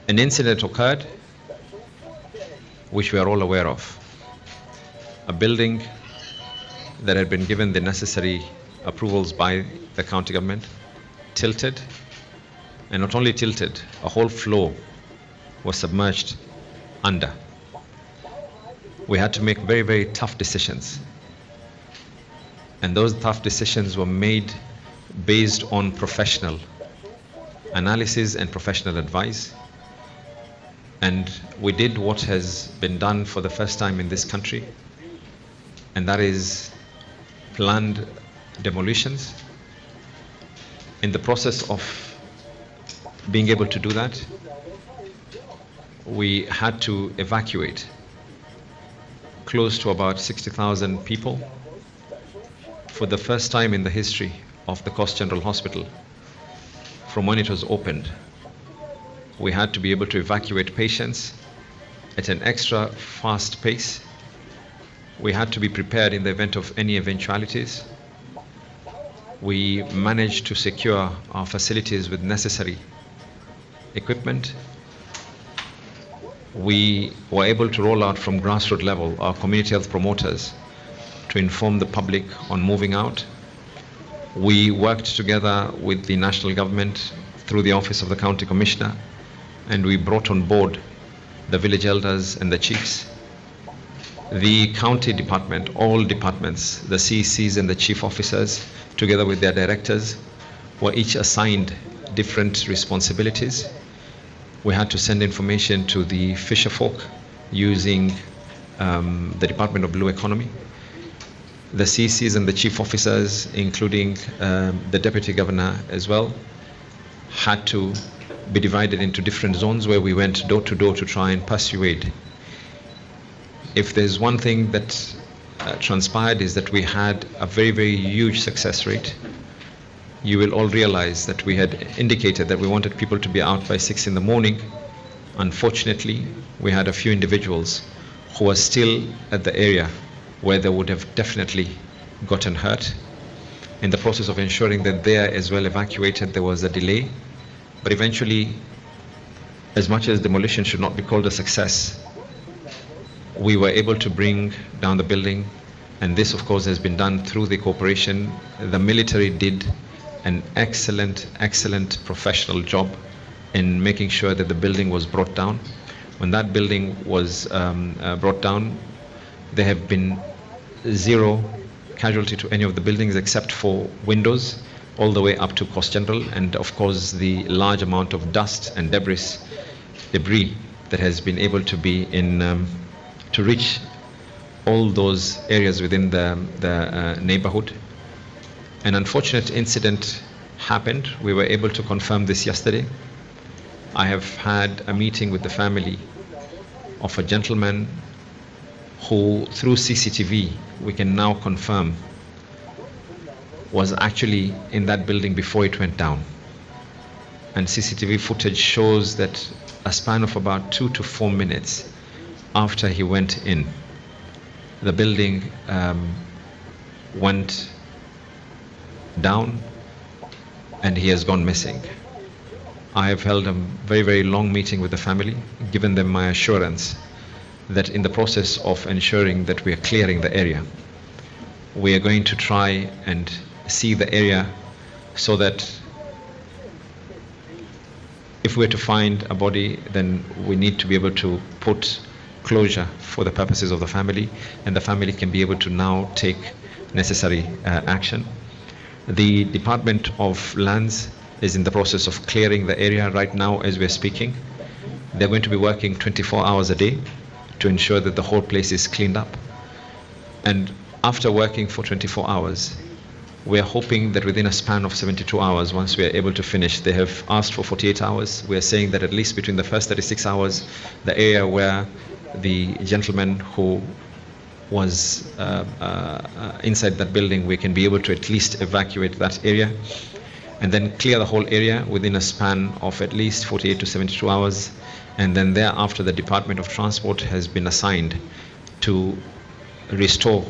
An incident occurred, which we are all aware of. A building that had been given the necessary approvals by the county government tilted, and not only tilted, a whole floor was submerged under. We had to make very, very tough decisions. And those tough decisions were made based on professional analysis and professional advice. And we did what has been done for the first time in this country, and that is planned demolitions. In the process of being able to do that, we had to evacuate close to about 60,000 people for the first time in the history of the Coast General Hospital. From when it was opened, we had to be able to evacuate patients at an extra fast pace. We had to be prepared in the event of any eventualities. We managed to secure our facilities with necessary equipment. We were able to roll out from grassroots level our community health promoters to inform the public on moving out. We worked together with the national government through the office of the county commissioner, and we brought on board the village elders and the chiefs. The county department, all departments, the CECs and the chief officers, together with their directors, were each assigned different responsibilities. We had to send information to the fisher folk using the Department of Blue Economy. The CCs and the chief officers, including the deputy governor as well, had to be divided into different zones where we went door to door to try and persuade. If there's one thing that transpired is that we had a very, very huge success rate. You will all realize that we had indicated that we wanted people to be out by 6 in the morning. Unfortunately, we had a few individuals who were still at the area where they would have definitely gotten hurt. In the process of ensuring that they are as well evacuated, there was a delay. But eventually, as much as demolition should not be called a success, we were able to bring down the building, and this of course has been done through the cooperation. The military did an excellent professional job in making sure that the building was brought down. When that building was brought down, there have been zero casualty to any of the buildings except for windows all the way up to Coast General, and of course the large amount of dust and debris that has been able to be in to reach all those areas within the neighborhood. An unfortunate incident happened. We were able to confirm this yesterday. I have had a meeting with the family of a gentleman who, through CCTV, we can now confirm was actually in that building before it went down. And CCTV footage shows that a span of about 2 to 4 minutes after he went in, the building went down and he has gone missing. I have held a very, very long meeting with the family, given them my assurance that in the process of ensuring that we are clearing the area, we are going to try and see the area so that if we're to find a body, then we need to be able to put closure for the purposes of the family, and the family can be able to now take necessary action. The Department of Lands is in the process of clearing the area right now as we're speaking. They're going to be working 24 hours a day to ensure that the whole place is cleaned up. And after working for 24 hours, we are hoping that within a span of 72 hours, once we are able to finish, they have asked for 48 hours. We are saying that at least between the first 36 hours, the area where the gentleman who was inside that building, we can be able to at least evacuate that area and then clear the whole area within a span of at least 48 to 72 hours. And then thereafter, the Department of Transport has been assigned to restore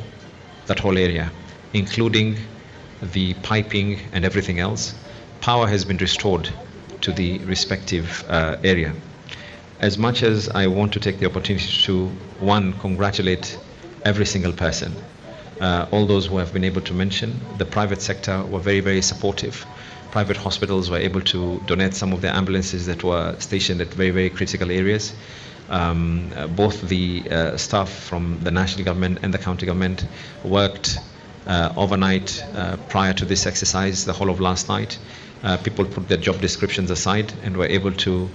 that whole area, including the piping and everything else. Power has been restored to the respective area. As much as I want to take the opportunity to, one, congratulate every single person, all those who have been able to mention, the private sector were very, very supportive. Private hospitals were able to donate some of their ambulances that were stationed at very, very critical areas. Both the staff from the national government and the county government worked overnight prior to this exercise, the whole of last night. People put their job descriptions aside and were able to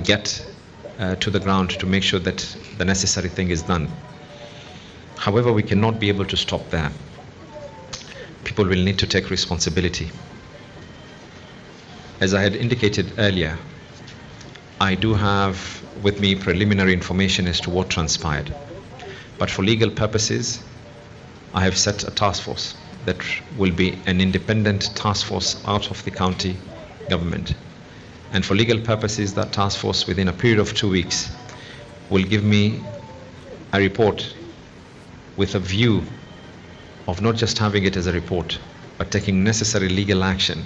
get to the ground to make sure that the necessary thing is done. However, we cannot be able to stop there. People will need to take responsibility. As I had indicated earlier, I do have with me preliminary information as to what transpired. But for legal purposes, I have set a task force that will be an independent task force out of the county government. And for legal purposes, that task force within a period of 2 weeks will give me a report with a view of not just having it as a report, but taking necessary legal action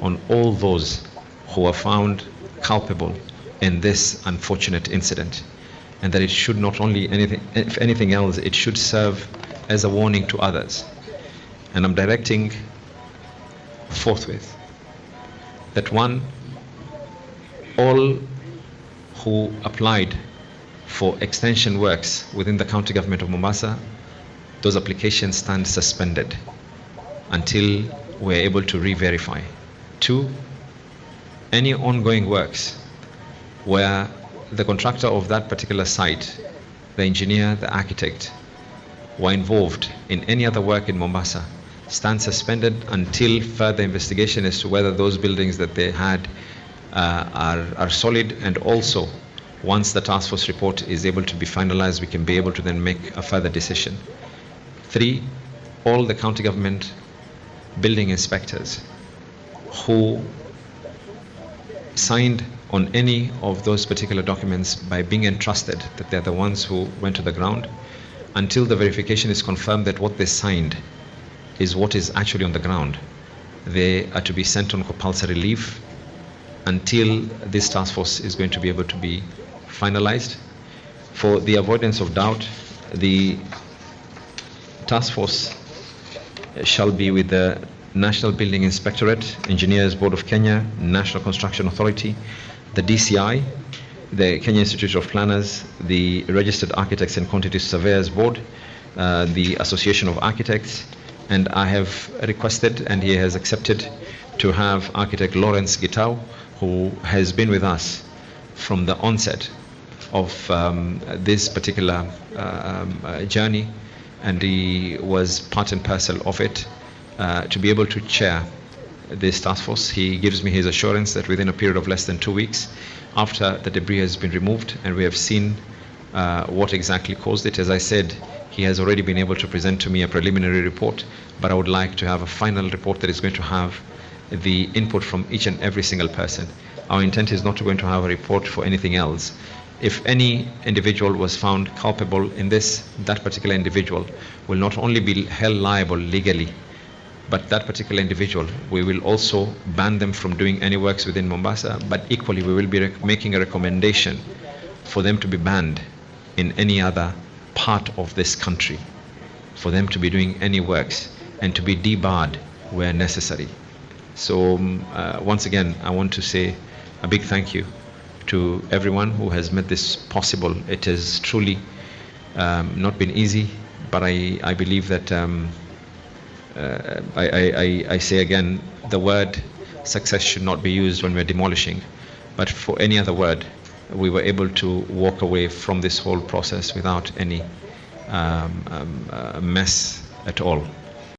on all those who are found culpable in this unfortunate incident. And that it should not only if anything else, it should serve as a warning to others. And I'm directing forthwith that one, all who applied for extension works within the county government of Mombasa, those applications stand suspended until we're able to re-verify. Two, any ongoing works where the contractor of that particular site, the engineer, the architect, were involved in any other work in Mombasa, stand suspended until further investigation as to whether those buildings that they had are solid, and also once the task force report is able to be finalized, we can be able to then make a further decision. Three, all the county government building inspectors who signed on any of those particular documents by being entrusted that they're the ones who went to the ground, until the verification is confirmed that what they signed is what is actually on the ground, they are to be sent on compulsory leave until this task force is going to be able to be finalized. For the avoidance of doubt, the task force shall be with the National Building Inspectorate, Engineers Board of Kenya, National Construction Authority, the DCI, the Kenya Institute of Planners, the Registered Architects and Quantity Surveyors Board, the Association of Architects, and I have requested, and he has accepted, to have architect Lawrence Gitau, who has been with us from the onset of this particular journey, and he was part and parcel of it, to be able to chair this task force. He gives me his assurance that within a period of less than 2 weeks, after the debris has been removed and we have seen what exactly caused it, as I said, he has already been able to present to me a preliminary report, but I would like to have a final report that is going to have the input from each and every single person. Our intent is not to going to have a report for anything else. If any individual was found culpable in this, that particular individual will not only be held liable legally, but that particular individual, we will also ban them from doing any works within Mombasa, but equally we will be making a recommendation for them to be banned in any other part of this country, for them to be doing any works and to be debarred where necessary. So once again, I want to say a big thank you to everyone who has made this possible. It has truly not been easy, but I believe that I say again, the word success should not be used when we're demolishing, but for any other word, we were able to walk away from this whole process without any mess at all.